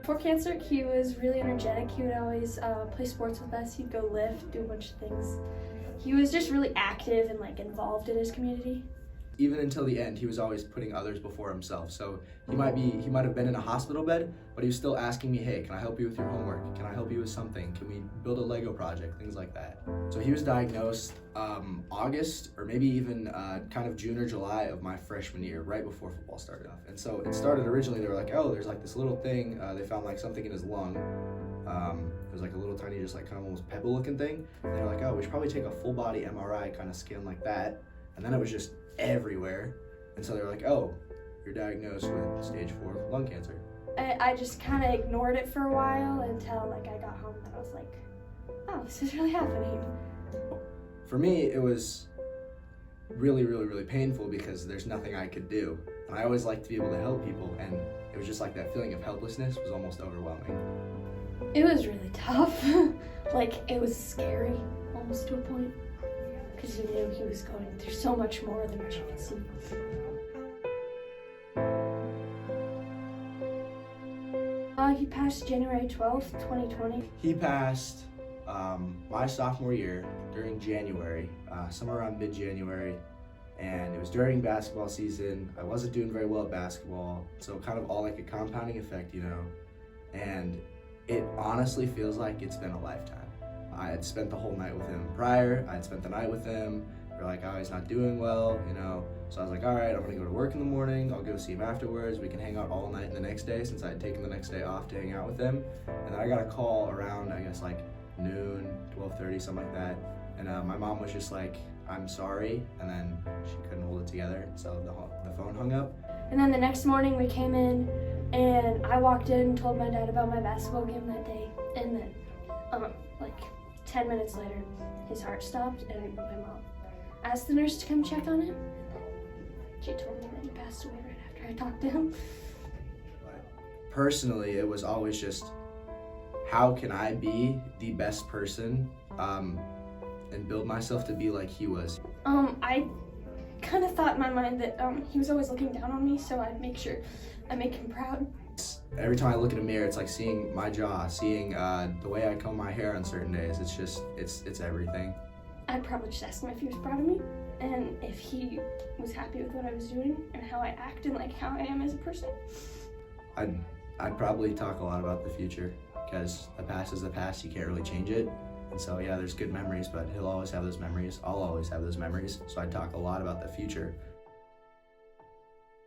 Before cancer, he was really energetic. He would always play sports with us. He'd go lift, do a bunch of things. He was just really active and like involved in his community. Even until the end, he was always putting others before himself. So he might have been in a hospital bed, but he was still asking me, hey, can I help you with your homework? Can I help you with something? Can we build a Lego project? Things like that. So he was diagnosed August or maybe even kind of June or July of my freshman year, right before football started off. And so it started originally, they were like, oh, there's like this little thing. They found like something in his lung. It was like a little tiny, just like kind of almost pebble looking thing. And they were like, oh, we should probably take a full body MRI kind of scan like that. And then it was just everywhere. And so they were like, oh, you're diagnosed with stage 4 lung cancer. I just kind of ignored it for a while until like I got home and I was like, oh, this is really happening. For me, it was really, really, really painful because there's nothing I could do. And I always liked to be able to help people, and it was just like that feeling of helplessness was almost overwhelming. It was really tough. Like, it was scary almost to a point, because you knew he was going through so much more than what you could see. He passed January 12th, 2020. He passed my sophomore year during January, somewhere around mid-January, and it was during basketball season. I wasn't doing very well at basketball, so kind of all like a compounding effect, you know, and it honestly feels like it's been a lifetime. I had spent the whole night with him prior. I had spent the night with him. We're like, oh, he's not doing well, you know. So I was like, all right, I'm gonna go to work in the morning. I'll go see him afterwards. We can hang out all night the next day since I had taken the next day off to hang out with him. And then I got a call around, I guess like noon, 12:30, something like that. And my mom was just like, I'm sorry. And then she couldn't hold it together. So the phone hung up. And then the next morning we came in and I walked in and told my dad about my basketball game that day. And then like 10 minutes later, his heart stopped and my mom asked the nurse to come check on him. She told me that he passed away right after I talked to him. Personally, it was always just, how can I be the best person and build myself to be like he was? I kind of thought in my mind that he was always looking down on me, so I'd make sure I make him proud. Every time I look in a mirror, it's like seeing my jaw, seeing the way I comb my hair on certain days. It's just, it's everything. I'd probably just ask him if he was proud of me and if he was happy with what I was doing and how I act and like how I am as a person. I'd probably talk a lot about the future because the past is the past. You can't really change it. And so yeah, there's good memories, but he'll always have those memories. I'll always have those memories. So I'd talk a lot about the future.